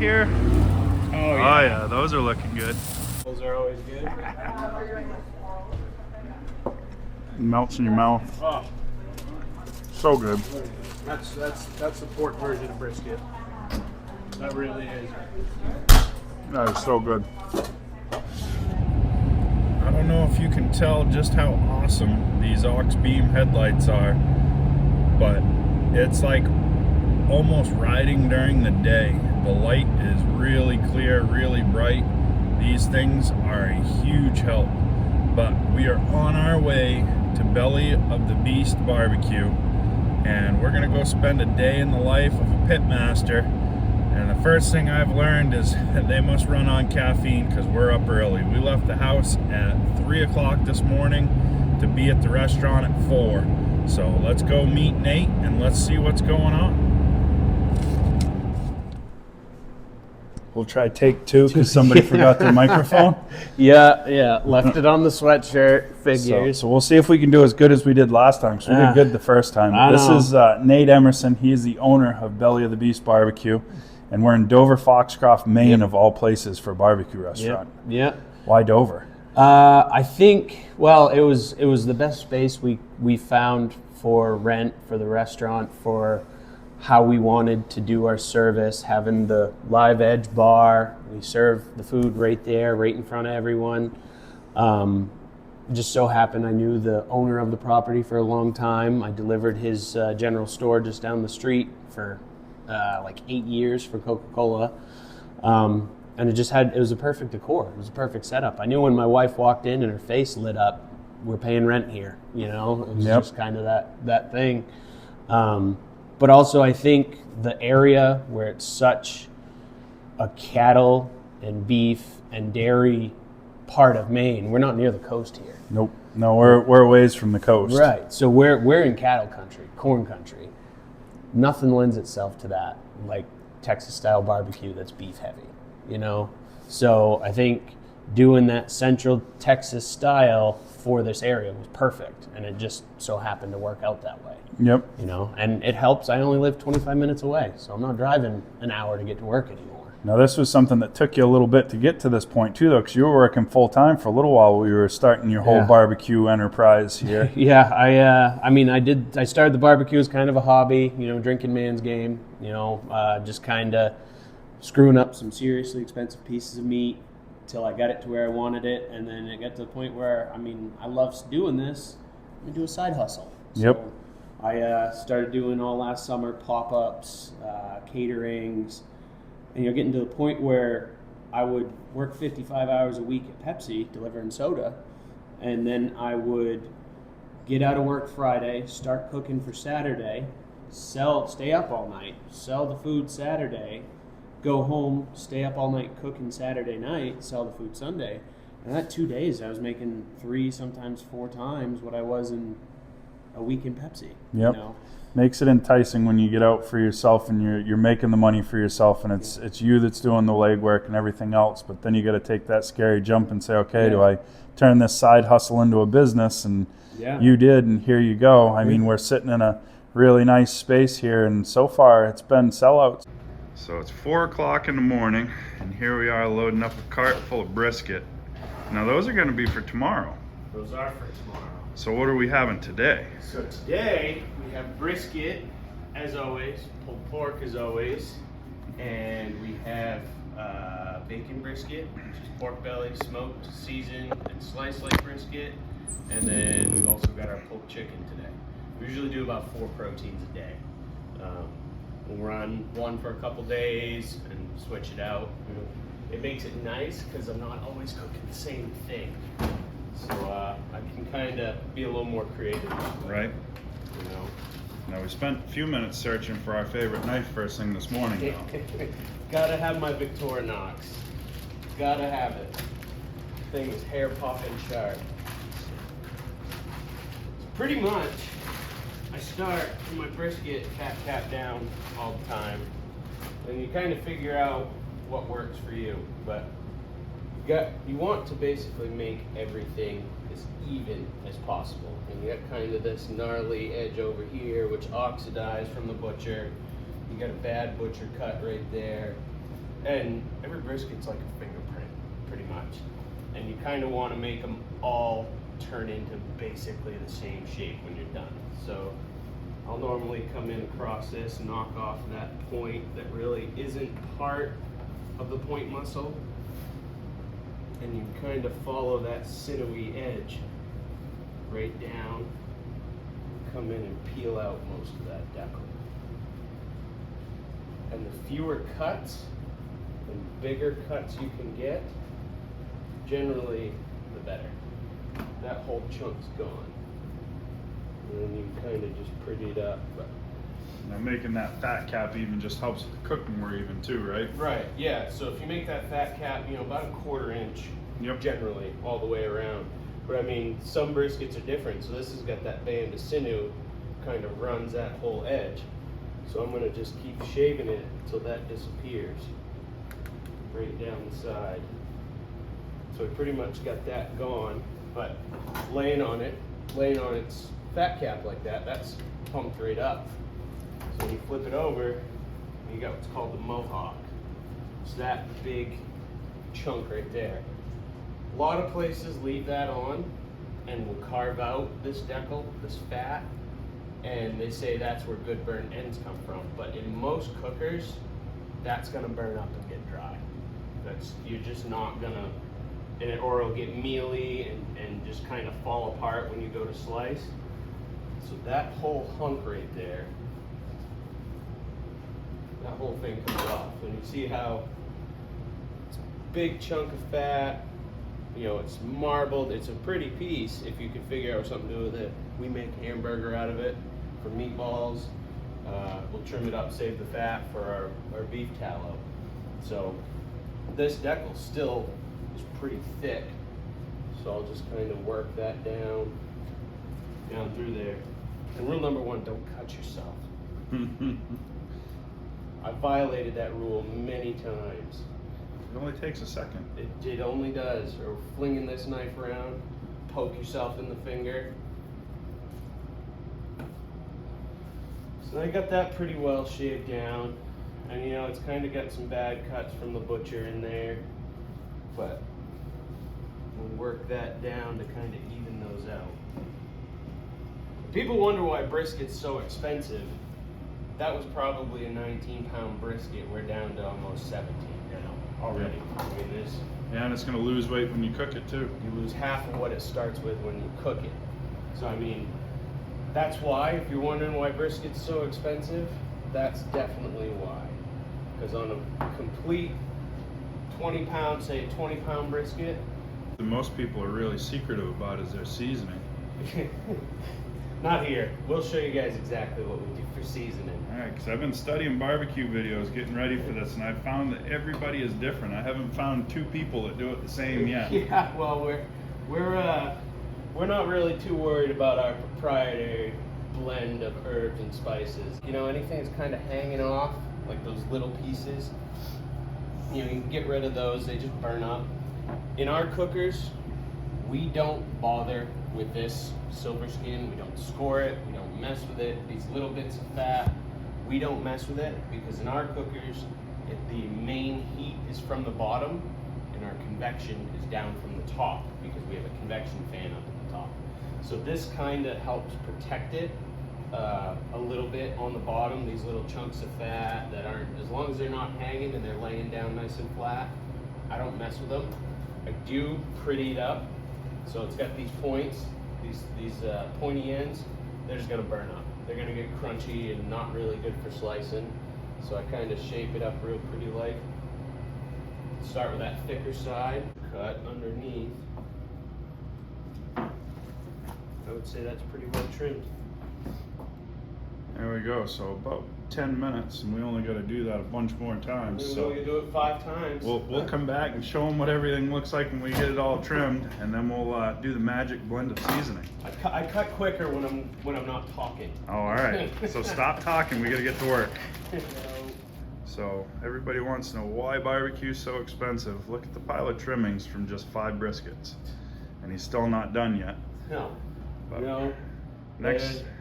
here? Oh yeah. Oh yeah, those are looking good. Those are always good. Melts in your mouth. Oh, So good. that's the pork version of brisket. That really is. That is so good. I don't know if you can tell just how awesome these aux beam headlights are, but it's like almost riding during the day. The light is really clear, really bright. These things are a huge help. But we are on our way to Belly of the Beast Barbecue, and we're gonna go spend a day in the life of a pitmaster. And the first thing I've learned is that they must run on caffeine because we're up early. We left the house at 3 o'clock this morning to be at the restaurant at 4. So let's go meet Nate and let's see what's going on. We'll try take 2 because somebody forgot their microphone. Yeah, left it on the sweatshirt, figures. So we'll see if we can do as good as we did last time. So we did good the first time. This is Nate Emerson. He is the owner of Belly of the Beast Barbecue. And we're in Dover, Foxcroft, Maine, of all places, for a barbecue restaurant. Yeah. Why Dover? I think, well, it was the best space we found for rent for the restaurant, for how we wanted to do our service, having the live edge bar. We serve the food right there, right in front of everyone. Just so happened I knew the owner of the property for a long time. I delivered his general store just down the street for like 8 years for Coca-Cola. And it was a perfect decor. It was a perfect setup. I knew when my wife walked in and her face lit up, we're paying rent here, you know? It was just kind of that thing. But also I think the area where it's such a cattle and beef and dairy part of Maine, we're not near the coast here. Nope. No, we're a ways from the coast. Right. So we're in cattle country, corn country. Nothing lends itself to that, like Texas style barbecue that's beef heavy, you know? So I think doing that central Texas style for this area was perfect, and it just so happened to work out that way. Yep. You know, and it helps. I only live 25 minutes away, so I'm not driving an hour to get to work anymore. Now, this was something that took you a little bit to get to this point, too, though, because you were working full-time for a little while while you were starting your whole barbecue enterprise here. Yeah, I started the barbecue as kind of a hobby, you know, drinking man's game, you know, just kind of screwing up some seriously expensive pieces of meat till I got it to where I wanted it, and then it got to the point where, I love doing this. I'm going to do a side hustle. Yep. So I started doing all last summer pop-ups, caterings, and you're getting to the point where I would work 55 hours a week at Pepsi delivering soda, and then I would get out of work Friday, start cooking for Saturday, stay up all night, sell the food Saturday, go home, stay up all night cooking Saturday night, sell the food Sunday. And that 2 days I was making 3, sometimes 4 times what I was in a week in Pepsi. Yep. You know? Makes it enticing when you get out for yourself and you're making the money for yourself, and it's you that's doing the legwork and everything else. But then you got to take that scary jump and say, okay, do I turn this side hustle into a business? And you did, and here you go. I mean, we're sitting in a really nice space here, and so far it's been sellouts. So it's 4 o'clock in the morning, and here we are loading up a cart full of brisket. Now those are going to be for tomorrow. Those are for tomorrow. So what are we having today? So today we have brisket, as always, pulled pork as always, and we have bacon brisket, which is pork belly, smoked, seasoned, and sliced like brisket, and then we've also got our pulled chicken today. We usually do about 4 proteins a day. We'll run one for a couple days and switch it out. It makes it nice because I'm not always cooking the same thing. So I can kind of be a little more creative. Right. You know. Now we spent a few minutes searching for our favorite knife first thing this morning, though. Gotta have my Victorinox. Gotta have it. Thing is hair popping sharp. Pretty much, I start with my brisket tap down all the time, and you kind of figure out what works for you. But you want to basically make everything as even as possible. And you got kind of this gnarly edge over here, which oxidized from the butcher. You got a bad butcher cut right there. And every brisket's like a fingerprint, pretty much. And you kind of want to make them all turn into basically the same shape when you're done. So I'll normally come in across this, knock off that point that really isn't part of the point muscle, and you kind of follow that sinewy edge right down, come in and peel out most of that decal. And the fewer cuts and bigger cuts you can get, generally the better. That whole chunk's gone. And then you kind of just pretty it up. But Now making that fat cap even just helps with the cooking more even too, right? right, yeah. So if you make that fat cap, you know, about a 1/4 inch, Yep. generally all the way around. But I mean, some briskets are different. So this has got that band of sinew, kind of runs that whole edge. So I'm gonna just keep shaving it until that disappears, right down the side. So I pretty much got that gone. But laying on its fat cap like that, that's pumped right up. So when you flip it over, you got what's called the mohawk. It's that big chunk right there. A lot of places leave that on and will carve out this decal, this fat, and they say that's where good burnt ends come from. But in most cookers, that's gonna burn up and get dry. You're just not gonna, or it'll get mealy and just kind of fall apart when you go to slice. So that whole hunk right there, that whole thing comes off. And you see how it's a big chunk of fat, you know, it's marbled. It's a pretty piece if you can figure out something to do with it. We make hamburger out of it for meatballs. We'll trim it up, save the fat for our beef tallow. So this decal still is pretty thick. So I'll just kind of work that down through there. And rule number 1, don't cut yourself. I've violated that rule many times. It only takes a second. It only does. Or flinging this knife around, poke yourself in the finger. So I got that pretty well shaved down. And you know, it's kind of got some bad cuts from the butcher in there. But we'll work that down to kind of even those out. People wonder why brisket's so expensive. That was probably a 19-pound brisket. We're down to almost 17 now already. I mean, this. Yeah, and it's gonna lose weight when you cook it too. You lose half of what it starts with when you cook it. So I mean, that's why. If you're wondering why brisket's so expensive, that's definitely why. Because on a complete 20-pound, say 20-pound brisket, The most people are really secretive about is their seasoning. not here. We'll show you guys exactly what we do for seasoning. All right, because I've been studying barbecue videos, getting ready for this, and I've found that everybody is different. I haven't found 2 people that do it the same yet. Yeah, well, we're not really too worried about our proprietary blend of herbs and spices. You know, anything that's kind of hanging off, like those little pieces, you know, you can get rid of those. They just burn up. In our cookers, we don't bother with this silver skin. We don't score it. We don't mess with it. These little bits of fat, we don't mess with it, because in our cookers, the main heat is from the bottom and our convection is down from the top, because we have a convection fan up at the top. So this kind of helps protect it a little bit on the bottom. These little chunks of fat that aren't, as long as they're not hanging and they're laying down nice and flat, I don't mess with them. I do pretty it up. So it's got these points, these pointy ends. They're just gonna burn up. They're gonna get crunchy and not really good for slicing. So I kind of shape it up real pretty like. Start with that thicker side, cut underneath. I would say that's pretty well trimmed. There we go. So about 10 minutes, and we only got to do that a bunch more times. So So you do it 5 times. we'll come back and show them what everything looks like when we get it all trimmed, and then we'll do the magic blend of seasoning. I cut quicker when I'm not talking. Oh, all right. So stop talking. We got to get to work. So everybody wants to know why barbecue's so expensive. Look at the pile of trimmings from just 5 briskets, and he's still not done yet. No. But No.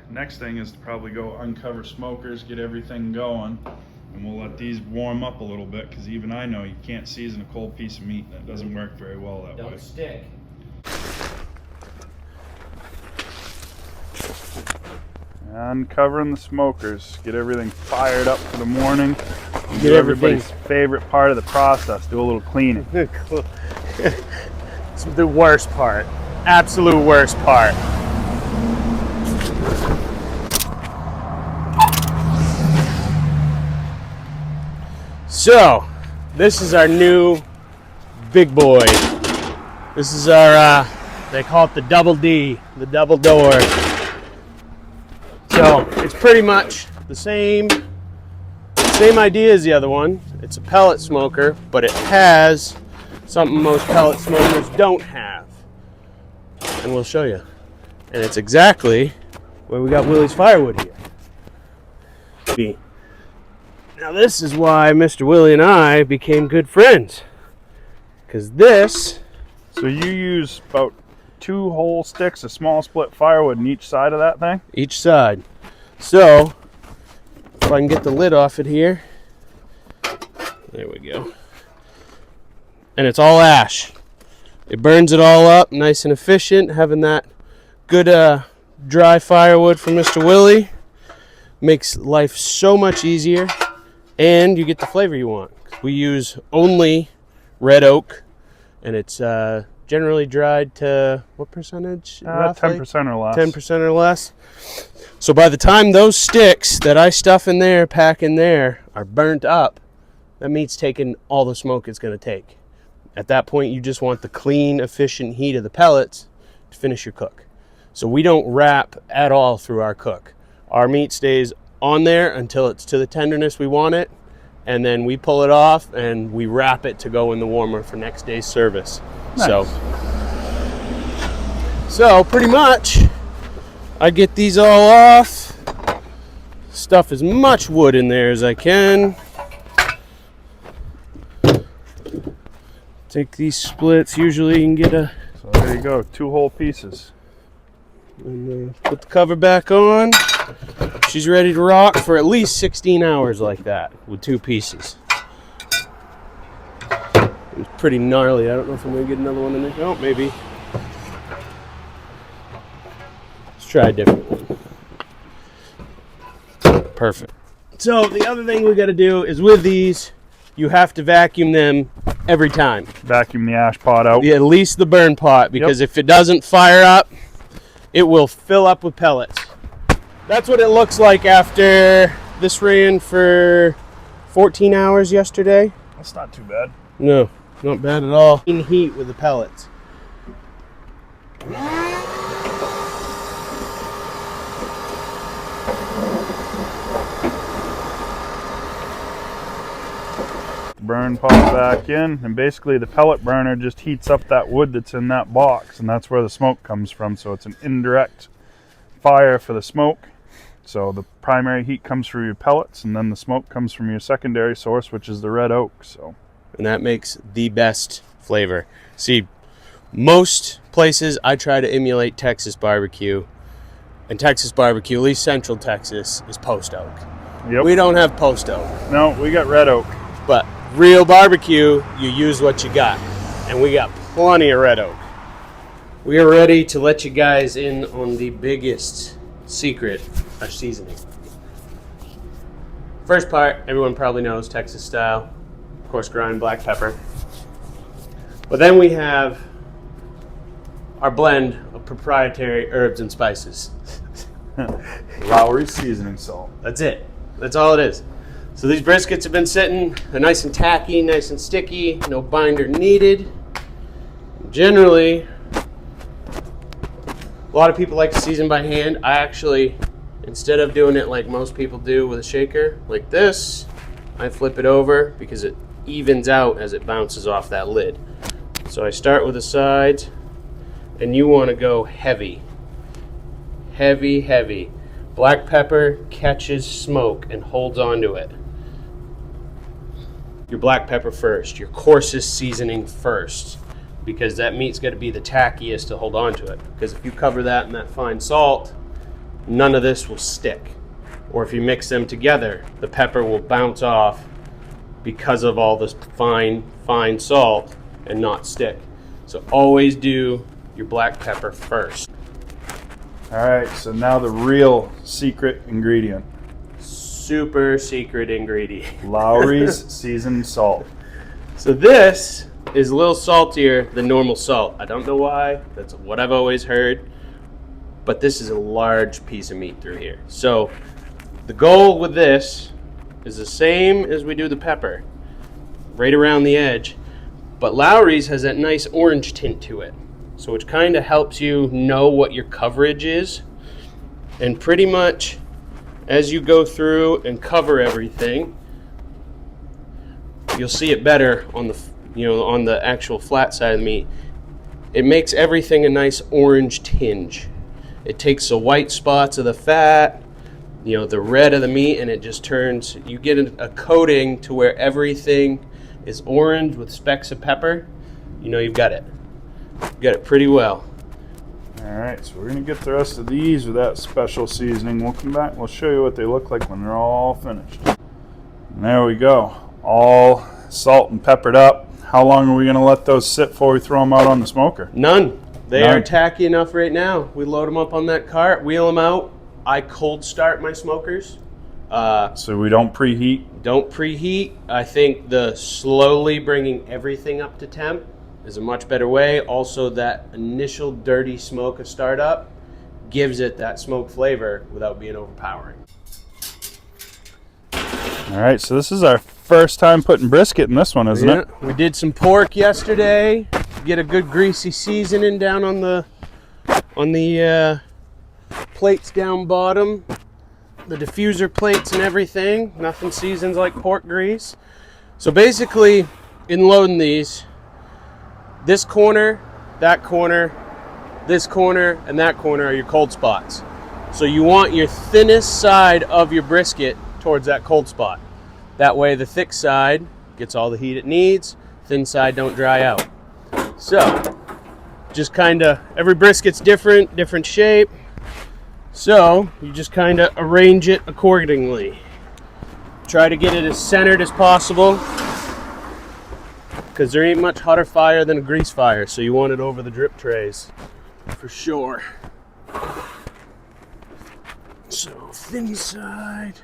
next thing is to probably go uncover smokers, get everything going, And we'll let these warm up a little bit, because even I know you can't season a cold piece of meat. That doesn't work very well that way. Don't stick. Uncovering the smokers, get everything fired up for the morning. Get everybody's favorite part of the process, do a little cleaning. It's the worst part. Absolute worst part. So, this is our new big boy. This is our, they call it the double D, the double door. So, it's pretty much the same idea as the other one. It's a pellet smoker, but it has something most pellet smokers don't have. And we'll show you. And it's exactly where we got Willie's Firewood here. Now this is why Mr. Willie and I became good friends. Because this... So you use about 2 whole sticks of small split firewood on each side of that thing? Each side. So, if I can get the lid off it here. There we go. And it's all ash. It burns it all up, nice and efficient. Having that good dry firewood from Mr. Willie makes life so much easier, and you get the flavor you want. We use only red oak, and it's generally dried to what percentage? 10% or less. 10% or less. So by the time those sticks that I stuff in there, pack in there, are burnt up, that meat's taking all the smoke it's going to take. At that point, you just want the clean, efficient heat of the pellets to finish your cook. So we don't wrap at all through our cook. Our meat stays on there until it's to the tenderness we want it, and then we pull it off and we wrap it to go in the warmer for next day's service. Nice. So pretty much, I get these all off, stuff as much wood in there as I can. Take these splits, usually you can get a... So there you go, 2 whole pieces. And put the cover back on. She's ready to rock for at least 16 hours like that with 2 pieces. It's pretty gnarly. I don't know if I'm going to get another one in there. Oh, maybe. Let's try a different one. Perfect. So the other thing we got to do is with these, you have to vacuum them every time. Vacuum the ash pot out. Yeah, at least the burn pot, because if it doesn't fire up, it will fill up with pellets. That's what it looks like after this ran for 14 hours yesterday. That's not too bad. No, not bad at all. In heat with the pellets. Burn pot back in, and basically the pellet burner just heats up that wood that's in that box, and that's where the smoke comes from. So it's an indirect fire for the smoke. So the primary heat comes from your pellets, and then the smoke comes from your secondary source, which is the red oak. So, and that makes the best flavor. See, most places I try to emulate Texas barbecue, and Texas barbecue, at least Central Texas, is post oak. yep. We don't have post oak, No, we got red oak. but real barbecue, you use what you got, and we got plenty of red oak. We are ready to let you guys in on the biggest secret of seasoning. First part, everyone probably knows, Texas style, of course, ground black pepper. But then we have our blend of proprietary herbs and spices. Lowry seasoning salt. That's it. That's all it is. So these briskets have been sitting, they're nice and tacky, nice and sticky, no binder needed. Generally, a lot of people like to season by hand. I actually, instead of doing it like most people do with a shaker, like this, I flip it over because it evens out as it bounces off that lid. So I start with the sides, and you want to go heavy. Heavy, heavy. Black pepper catches smoke and holds onto it. Your black pepper first, your coarsest seasoning first, because that meat's got to be the tackiest to hold on to it. Because if you cover that in that fine salt, none of this will stick. or if you mix them together, the pepper will bounce off because of all this fine salt and not stick. So always do your black pepper first. All right, so now the real secret ingredient. Super secret ingredient. Lowry's seasoned salt. So this is a little saltier than normal salt. I don't know why, that's what I've always heard, but this is a large piece of meat through here. So the goal with this is the same as we do the pepper, right around the edge, but Lowry's has that nice orange tint to it. So it kind of helps you know what your coverage is. And pretty much as you go through and cover everything, you'll see it better on the, on the actual flat side of the meat. It makes everything a nice orange tinge. It takes the white spots of the fat, the red of the meat, and it just turns, you get a coating to where everything is orange with specks of pepper. You've got it. You got it pretty well. All right, so we're gonna get the rest of these with that special seasoning. We'll come back, we'll show you what they look like when they're all finished. And there we go, all salt and peppered up. How long are we gonna let those sit before we throw them out on the smoker? None. They None. are tacky enough right now. We load them up on that cart, wheel them out. I cold start my smokers. So we don't preheat? Don't preheat. I think the slowly bringing everything up to temp is a much better way. Also, that initial dirty smoke of startup gives it that smoke flavor without being overpowering. All right, so this is our first time putting brisket in this one, isn't it? We did some pork yesterday. Get a good greasy seasoning down on the plates down bottom, the diffuser plates and everything. Nothing seasons like pork grease. So basically, in loading these, this corner, that corner, this corner, and that corner are your cold spots. So you want your thinnest side of your brisket towards that cold spot. That way the thick side gets all the heat it needs, thin side don't dry out. So, just every brisket's different shape. So, you just arrange it accordingly. Try to get it as centered as possible, because there ain't much hotter fire than a grease fire, so you want it over the drip trays, for sure. So, thin side.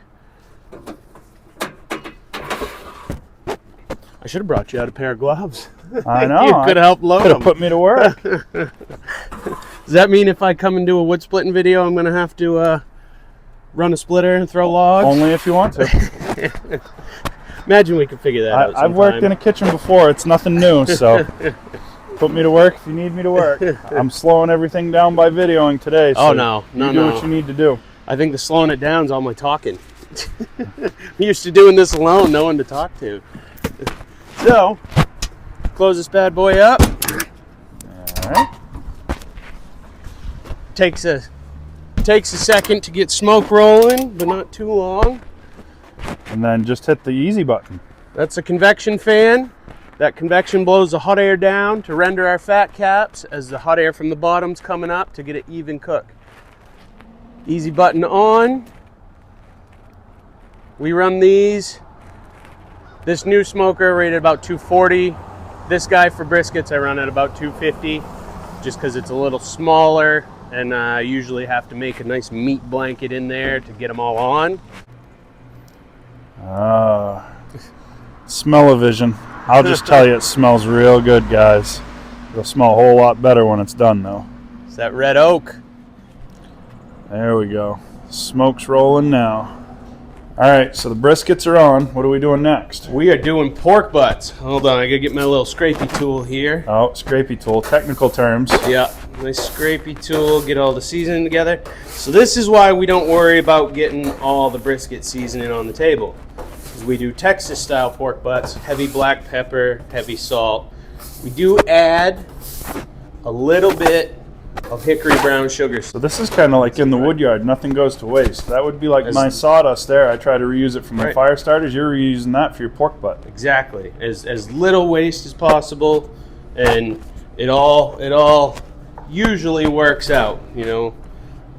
I should have brought you out a pair of gloves. I know. You could have helped load Could them. have put me to work. Does that mean if I come and do a wood splitting video, I'm going to have to run a splitter and throw logs? Only if you want to. Imagine we could figure that out sometime. I've worked in a kitchen before. It's nothing new, so put me to work if you need me to work. I'm slowing everything down by videoing today. So you do what you need to do. I think the slowing it down is all my talking. I'm used to doing this alone, no one to talk to. So, close this bad boy up. All right. Takes a second to get smoke rolling, but not too long. And then just hit the easy button. That's a convection fan. That convection blows the hot air down to render our fat caps as the hot air from the bottom's coming up to get it even cook. Easy button on. We run these. This new smoker rated about 240. This guy for briskets I run at about 250, just because it's a little smaller, and I usually have to make a nice meat blanket in there to get them all on. Smell-o-vision. I'll just tell you, it smells real good, guys. It'll smell a whole lot better when it's done, though. It's that red oak. There we go. Smoke's rolling now. All right, so the briskets are on. What are we doing next? We are doing pork butts. Hold on, I gotta get my little scrapey tool here. Oh, scrapey tool. Technical terms. Yeah, nice scrapey tool, get all the seasoning together. So this is why we don't worry about getting all the brisket seasoning on the table. Because we do Texas style pork butts, heavy black pepper, heavy salt. We do add a little bit of hickory brown sugar. So this is kind of like in the wood yard. Nothing goes to waste. That would be like my sawdust there. I try to reuse it for my fire starters. You're reusing that for your pork butt. Exactly. As little waste as possible, and it all usually works out. You know,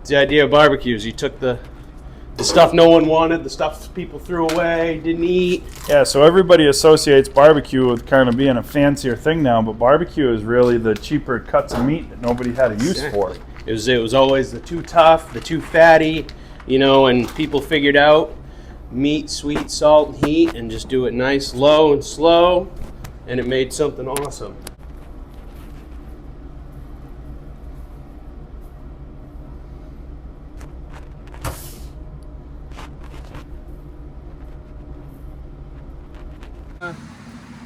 it's the idea of barbecues. You took the The stuff no one wanted, the stuff people threw away, didn't eat. Yeah, so everybody associates barbecue with kind of being a fancier thing now, but barbecue is really the cheaper cuts of meat that nobody had a use for. It was always the too tough, the too fatty, you know, and people figured out meat, sweet, salt, and heat, and just do it nice, low and slow, and it made something awesome.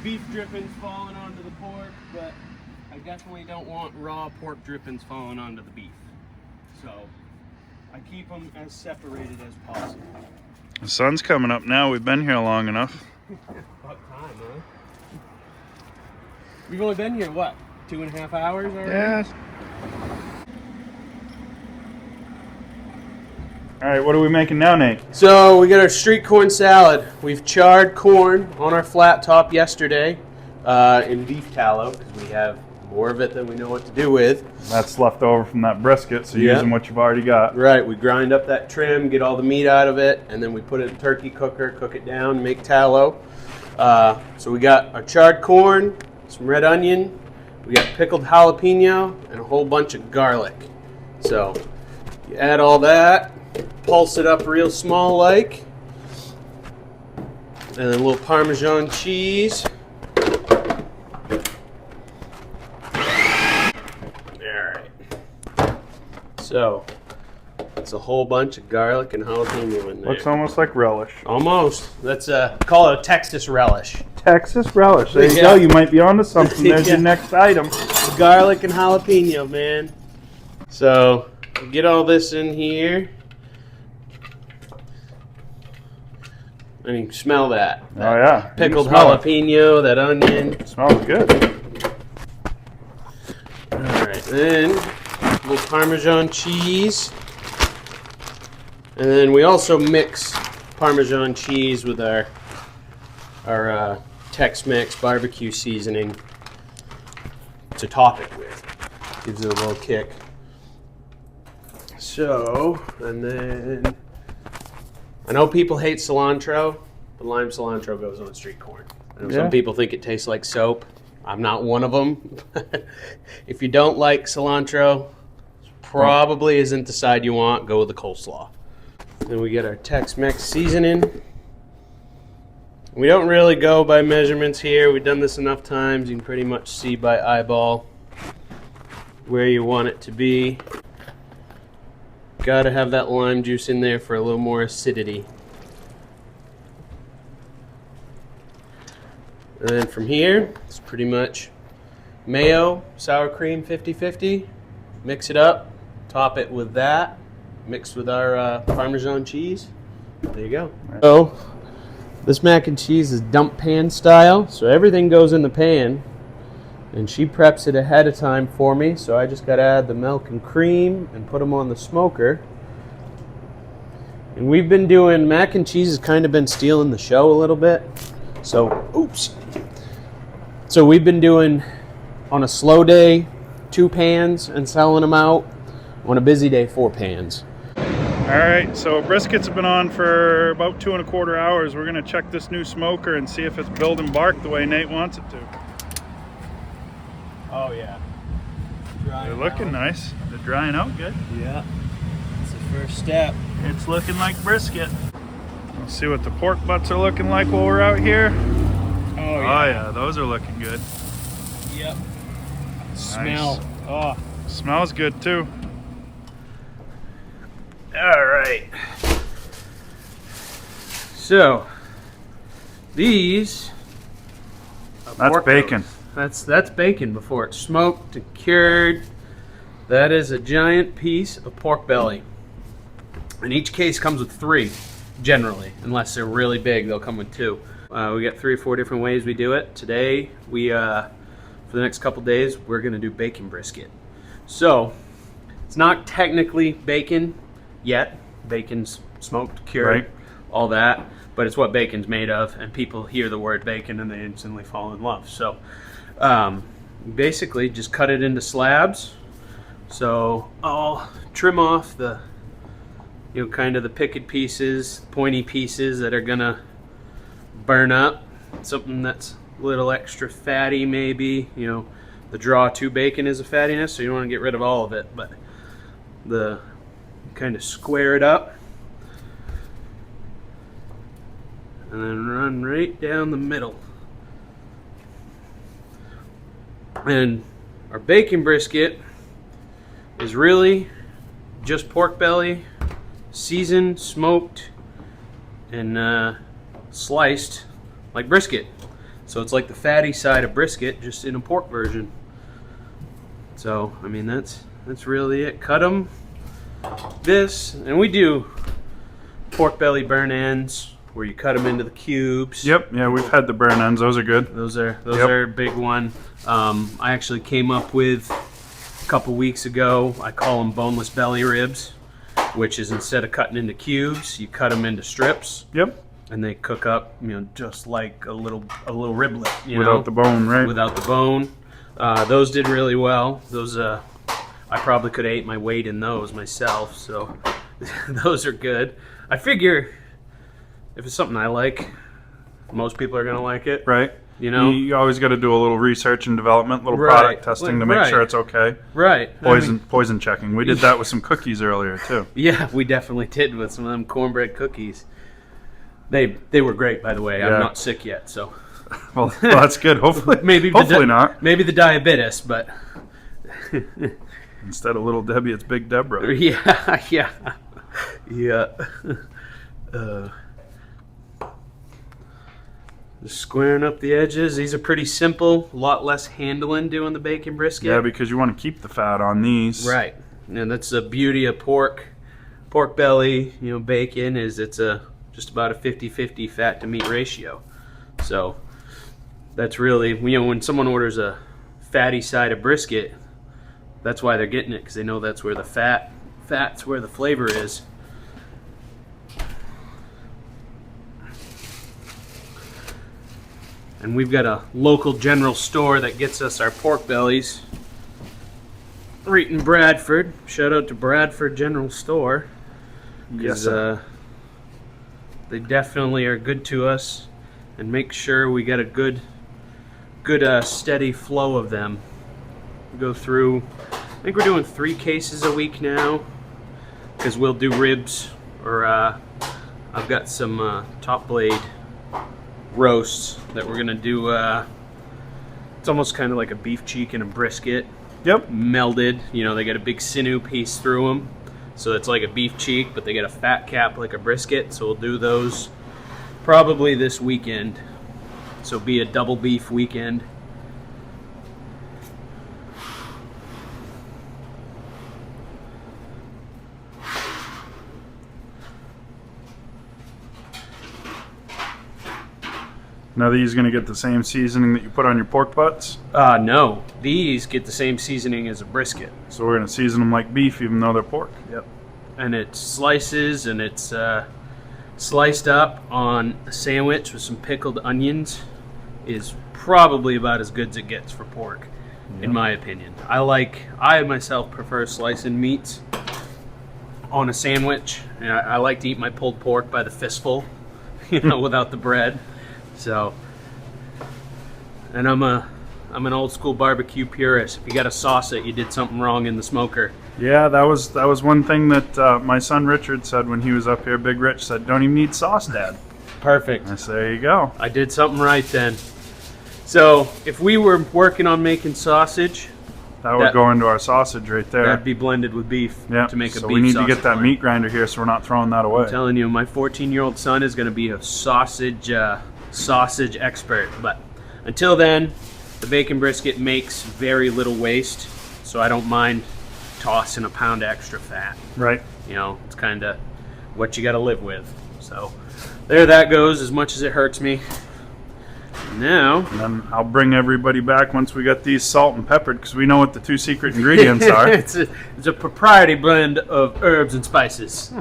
Beef drippings falling onto the pork, but I definitely don't want raw pork drippings falling onto the beef. So I keep them as separated as possible. The sun's coming up now. We've been here long enough. About time, huh? We've only been here, what, 2.5 hours already? Yeah. All right, what are we making now, Nate? So we got our street corn salad. We've charred corn on our flat top yesterday in beef tallow because we have more of it than we know what to do with. That's left over from that brisket, so Yeah. using what you've already got. Right, we grind up that trim, get all the meat out of it, and then we put it in a turkey cooker, cook it down, make tallow. So we got our charred corn, some red onion, we got pickled jalapeno, and a whole bunch of garlic. So you add all that, pulse it up real small like, and then a little Parmesan cheese. So, it's a whole bunch of garlic and jalapeno in there. Looks almost like relish. Almost. Let's call it a Texas relish. Texas relish. There you Yeah. go. You might be onto something. There's Yeah. your next item. Garlic and jalapeno, man. So, get all this in here. And you can smell that. Oh, yeah. You Pickled can smell it. jalapeno, that onion. Smells good. Alright, then a little Parmesan cheese. And then we also mix Parmesan cheese with our Tex-Mex barbecue seasoning to top it with. Gives it a little kick. So, and then I know people hate cilantro, but lime cilantro goes on street corn. I know Yeah. some people think it tastes like soap. I'm not one of them. If you don't like cilantro, probably isn't the side you want. Go with the coleslaw. Then we get our Tex-Mex seasoning. We don't really go by measurements here. We've done this enough times. You can pretty much see by eyeball where you want it to be. Gotta have that lime juice in there for a little more acidity. And then from here, it's pretty much mayo, sour cream 50-50. Mix it up, top it with that, mixed with our Parmesan cheese. There you go. So, this mac and cheese is dump pan style, so everything goes in the pan. And she preps it ahead of time for me, so I just gotta add the milk and cream and put them on the smoker. And we've been doing, mac and cheese has kind of been stealing the show a little bit. So, oops. So we've been doing, on a slow day, 2 pans and selling them out. On a busy day, 4 pans. All right, so briskets have been on for about 2.25 hours. We're gonna check this new smoker and see if it's building bark the way Nate wants it to. Oh yeah. They're looking nice. They're drying out good. Yeah. That's the first step. It's looking like brisket. Let's see what the pork butts are looking like while we're out here. Oh Yeah, those are looking good. Yep. Smell. Oh. Smells good too. All right. So, these are That's pork bacon. roast. That's bacon before it's smoked and cured. That is a giant piece of pork belly. And each case comes with 3, generally. Unless they're really big, they'll come with 2. We got 3 or 4 different ways we do it. Today, for the next couple days, we're gonna do bacon brisket. So, it's not technically bacon yet. Bacon's smoked, cured, Right. all that. But it's what bacon's made of, and people hear the word bacon and they instantly fall in love. So, basically, just cut it into slabs. So I'll trim off the you know, kind of the picket pieces, pointy pieces that are gonna burn up. Something that's a little extra fatty, maybe. You know, the draw to bacon is a fattiness, so you don't want to get rid of all of it, but the kind of square it up and then run right down the middle. And our bacon brisket is really just pork belly, seasoned, smoked, and sliced like brisket. So it's like the fatty side of brisket, just in a pork version. So, I mean, that's really it. Cut them this, and we do pork belly burn ends where you cut them into the cubes. Yep, yeah, we've had the burn ends. Those are good. Those are a big one. I actually came up with a couple weeks ago, I call them boneless belly ribs, which is instead of cutting into cubes, you cut them into strips. Yep. And they cook up, you know, just like a little riblet, you Without know, the bone, right? without the bone. Those did really well. Those I probably could have ate my weight in those myself, so those are good. I figure if it's something I like, most people are gonna like it. Right. You know, you always got to do a little research and development, little Right. product testing to make Right. sure it's okay. right? Poison checking. We did that with some cookies earlier too. Yeah, we definitely did with some of them cornbread cookies. They were great, by the way. Yeah. I'm not sick yet, so Well, that's good. Hopefully, hopefully not. Maybe the diabetes, but Instead of Little Debbie, it's Big Deborah. yeah. Just squaring up the edges. These are pretty simple. A lot less handling doing the bacon brisket. Yeah, because you want to keep the fat on these. Right, and that's the beauty of pork belly. You know, bacon is it's just about a 50-50 fat to meat ratio. So that's really, you know, when someone orders a fatty side of brisket, that's why they're getting it, because they know that's where the fat's where the flavor is. And we've got a local general store that gets us our pork bellies right in Bradford. Shout out to Bradford General Store. Yes, sir. They definitely are good to us and make sure we get a good steady flow of them. We go through, I think we're doing 3 cases a week now, because we'll do ribs, or I've got some top blade roasts that we're gonna do. It's almost kind of like a beef cheek and a brisket. Yep. Melded. You know, they got a big sinew piece through them, so it's like a beef cheek, but they get a fat cap like a brisket. So we'll do those probably this weekend. So be a double beef weekend. Now these going to get the same seasoning that you put on your pork butts? No, these get the same seasoning as a brisket. So we're going to season them like beef even though they're pork? Yep. And it's slices, and it's sliced up on a sandwich with some pickled onions. Is probably about as good as it gets for pork, in my opinion. I myself prefer slicing meats on a sandwich. And I like to eat my pulled pork by the fistful, you know, without the bread. So, and I'm an old school barbecue purist. If you got to sauce it, you did something wrong in the smoker. Yeah, that was one thing that my son Richard said when he was up here. Big Rich said, "Don't even need sauce, Dad." Perfect. I said, there you go. I did something right then. So if we were working on making sausage, That would go into our sausage right there. that'd be blended with beef Yeah. to make a so beef we need to sausage get that blend. meat grinder here so we're not throwing that away. I'm telling you, my 14-year-old son is going to be a sausage expert. But until then, the bacon brisket makes very little waste, so I don't mind tossing a pound of extra fat. Right. You know, it's kind of what you got to live with. So there that goes, as much as it hurts me. Now, And then I'll bring everybody back once we got these salt and peppered because we know what the 2 secret ingredients are. it's a propriety blend of herbs and spices.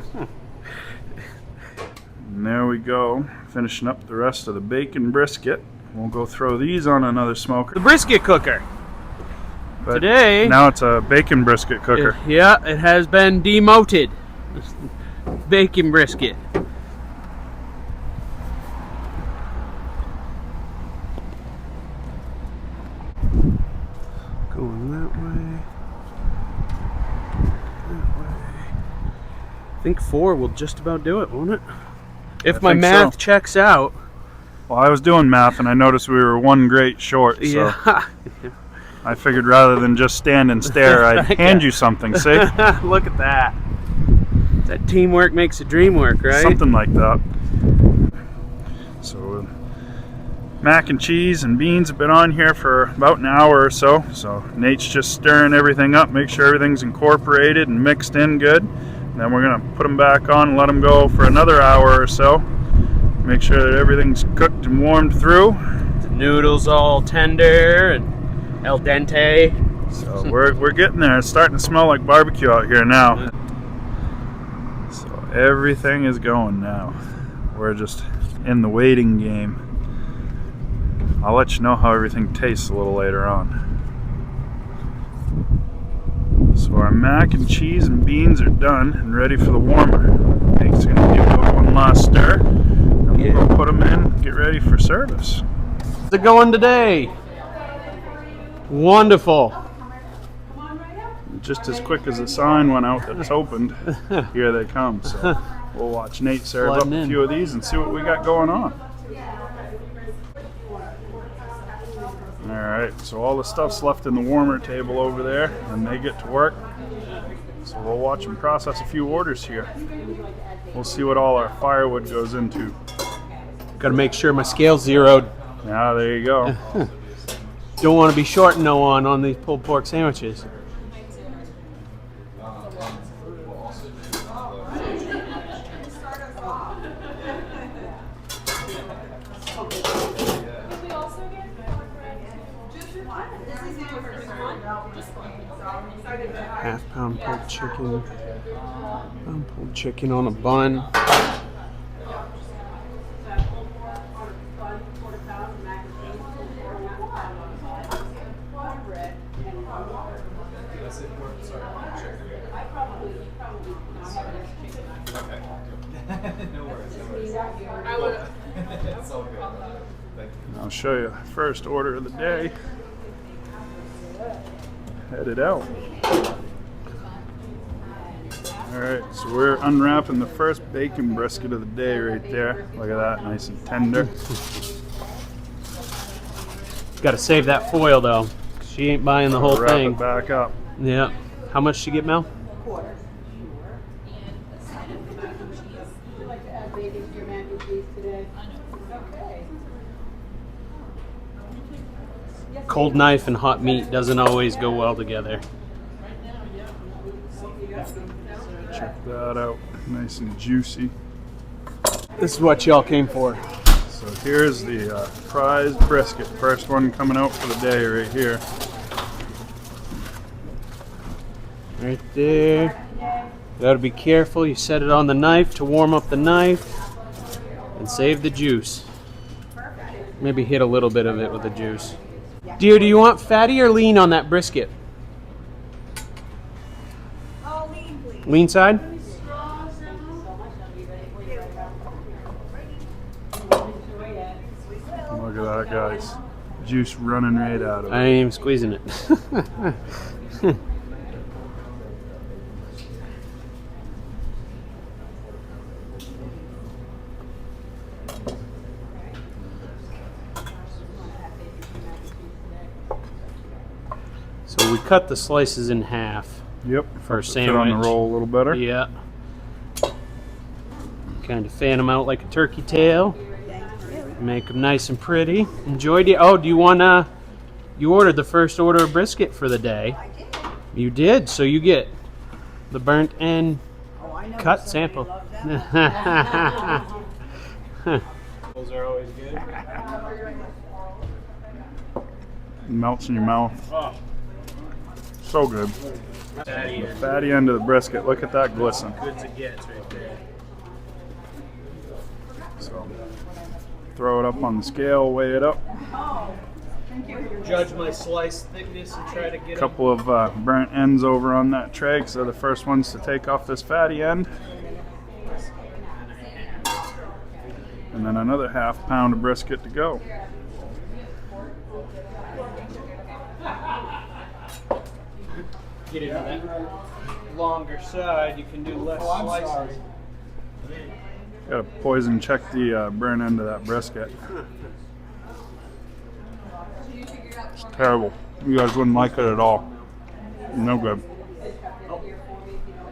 And there we go. Finishing up the rest of the bacon brisket. We'll go throw these on another smoker. The brisket cooker. But Today, now it's a bacon brisket cooker. it has been demoted. bacon brisket. Going that way. That way. I think 4 will just about do it, won't it? If my math checks out. Well, I was doing math and I noticed we were 1 grate short, so Yeah. I figured rather than just stand and stare, I'd hand you something, see? Look at that. That teamwork makes a dream work, right? Something like that. So mac and cheese and beans have been on here for about an hour or so. So Nate's just stirring everything up, make sure everything's incorporated and mixed in good. And then we're gonna put them back on and let them go for another hour or so. Make sure that everything's cooked and warmed through. The noodles all tender and al dente. So we're getting there. It's starting to smell like barbecue out here now. So everything is going now. We're just in the waiting game. I'll let you know how everything tastes a little later on. So our mac and cheese and beans are done and ready for the warmer. Nate's gonna give it one last stir, and we'll go put them in, get ready for service. How's it going today? Wonderful. Just as quick as the sign went out that it's opened, here they come. So we'll watch Nate serve up a few of these and see what we got going on. Alright, so all the stuff's left in the warmer table over there, and they get to work. So we'll watch them process a few orders here. We'll see what all our firewood goes into. Gotta make sure my scale's zeroed. Yeah, there you go. Don't want to be short no one on these pulled pork sandwiches. Half-pound pulled chicken. Pulled chicken on a bun. I'll show you the first order of the day. Headed out. Alright, so we're unwrapping the first bacon brisket of the day right there. Look at that, nice and tender. Gotta save that foil though. She ain't buying the whole Wrap thing. it back up. Yeah. How much she get, Mel? Quarter. Would you like to add bacon to your mac and cheese today? Okay. Cold knife and hot meat doesn't always go well together. Check that out, nice and juicy. This is what y'all came for. So here's the prized brisket. First one coming out for the day right here. Right there. Gotta be careful. You set it on the knife to warm up the knife and save the juice. Maybe hit a little bit of it with the juice. Dear, do you want fatty or lean on that brisket? Oh, lean, please. Lean side? Look at that, guys. Juice running right out of it. I ain't even squeezing it. So we cut the slices in half Yep. for a Fit on the sandwich. roll a little better. Yeah. Kind of fan them out like a turkey tail. Make them nice and pretty. Enjoyed it. Oh, do you want you ordered the first order of brisket for the day. I did. You did, so you get the burnt end Oh, I know. cut somebody sample. loves that. Those are always good. Melts in your mouth. Oh, So good. fatty. Fatty end of the brisket. Look at that glisten. Good as it gets right there. So throw it up on the scale, weigh it up. Judge my slice thickness and try to get A couple of burnt ends over on that tray because they're the first ones to take off this fatty end. And then another half pound of brisket to go. Get into that longer side, you can do less slices. Gotta poison check the burn end of that brisket. It's terrible. You guys wouldn't like it at all. No good.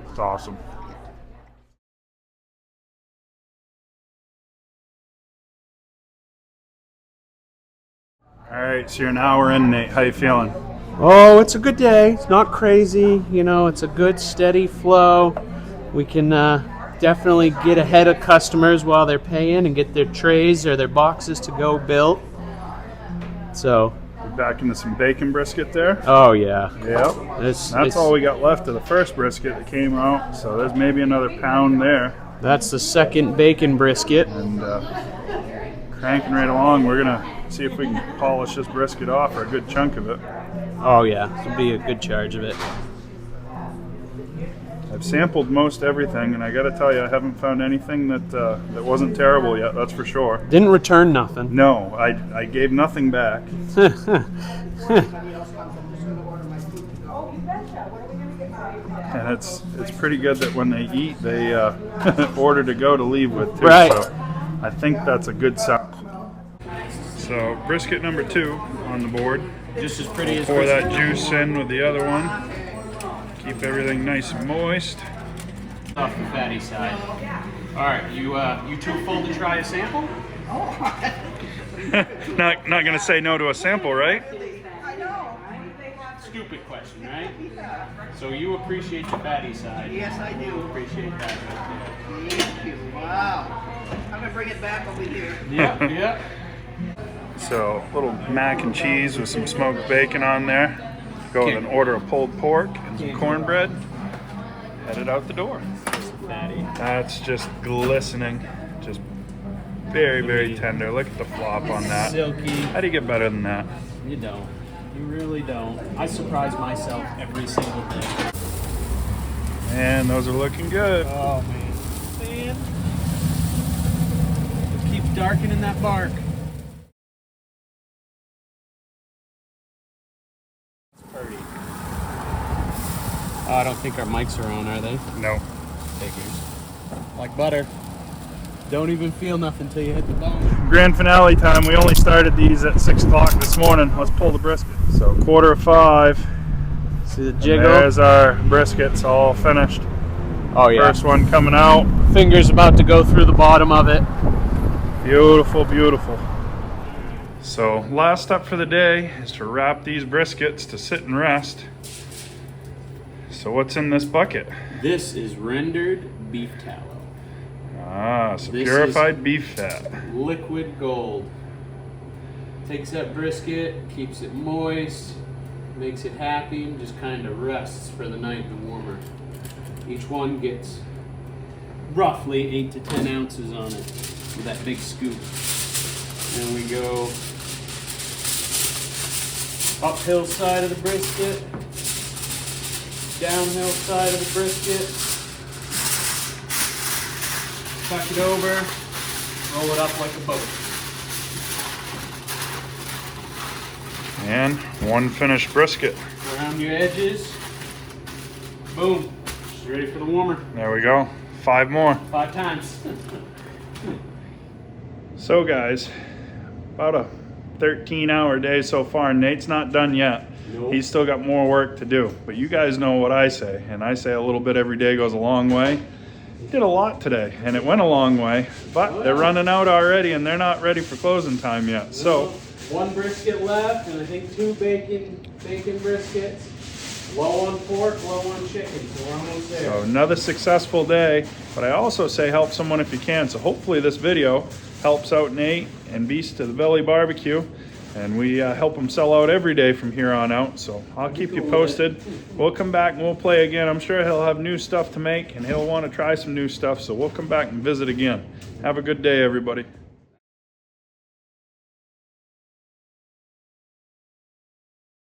It's awesome. All right, so you're an hour in, Nate. How you feeling? Oh, it's a good day. It's not crazy. You know, it's a good, steady flow. We can definitely get ahead of customers while they're paying and get their trays or their boxes to go built. So. We're back into some bacon brisket there. Oh, yeah. Yep. It's That's all we got left of the first brisket that came out. So there's maybe another pound there. That's the second bacon brisket. And cranking right along. We're going to see if we can polish this brisket off, or a good chunk of it. Oh, yeah. This will be a good charge of it. I've sampled most everything, and I got to tell you, I haven't found anything that wasn't terrible yet. That's for sure. Didn't return nothing. No, I gave nothing back. And it's pretty good that when they eat, they order to go to leave with too. Right. So I think that's a good sign. So brisket number 2 on the board. Just as pretty as Pour that juice in with the other one. Keep everything nice and moist. off the fatty side. All right, you too full to try a sample? Not gonna say no to a sample, right? Stupid question, right? So you appreciate the fatty side. Yes, I do. Appreciate that right there. Thank you. Wow. I'm gonna bring it back over here. Yeah, yeah. So a little mac and cheese with some smoked bacon on there. Go with an order of pulled pork and some cornbread. Headed out the door. Fatty. That's just glistening. Just very, very tender. Look at the flop on that. Silky. How do you get better than that? You don't. You really don't. I surprise myself every single day. And those are looking good. Oh, man. Just keep darkening that bark. Pretty. Oh, I don't think our mics are on, are they? No. Figures. Like butter. Don't even feel nothing till you hit the bone. Grand finale time. We only started these at 6 o'clock this morning. Let's pull the brisket. So 4:45. See the And jiggle? there's our briskets all finished. Oh, yeah. First one coming out. Finger's about to go through the bottom of it. Beautiful, beautiful. So last step for the day is to wrap these briskets to sit and rest. So what's in this bucket? This is rendered beef tallow. Ah, so This purified beef fat. Liquid gold. Takes that brisket, keeps it moist, makes it happy, and just kind of rests for the night in the warmer. Each one gets roughly 8 to 10 ounces on it with that big scoop. And we go uphill side of the brisket, downhill side of the brisket, tuck it over, roll it up like a boat. And one finished brisket. Around your edges, boom, she's ready for the warmer. There we go. 5 more. 5 times. So guys, about a 13-hour day so far. Nate's not done yet. Nope. He's still got more work to do. But you guys know what I say, and I say a little bit every day goes a long way. Did a lot today, and it went a long way, but they're running out already, and they're not ready for closing time yet. So, one brisket left, and I think 2 bacon briskets. Low on pork, low on chicken, so we're almost there. so another successful day. But I also say help someone if you can. So hopefully this video helps out Nate and Beast to the Belly Barbecue, and we help them sell out every day from here on out. So I'll keep you posted. We'll come back and we'll play again. I'm sure he'll have new stuff to make, and he'll want to try some new stuff. So we'll come back and visit again. Have a good day, everybody.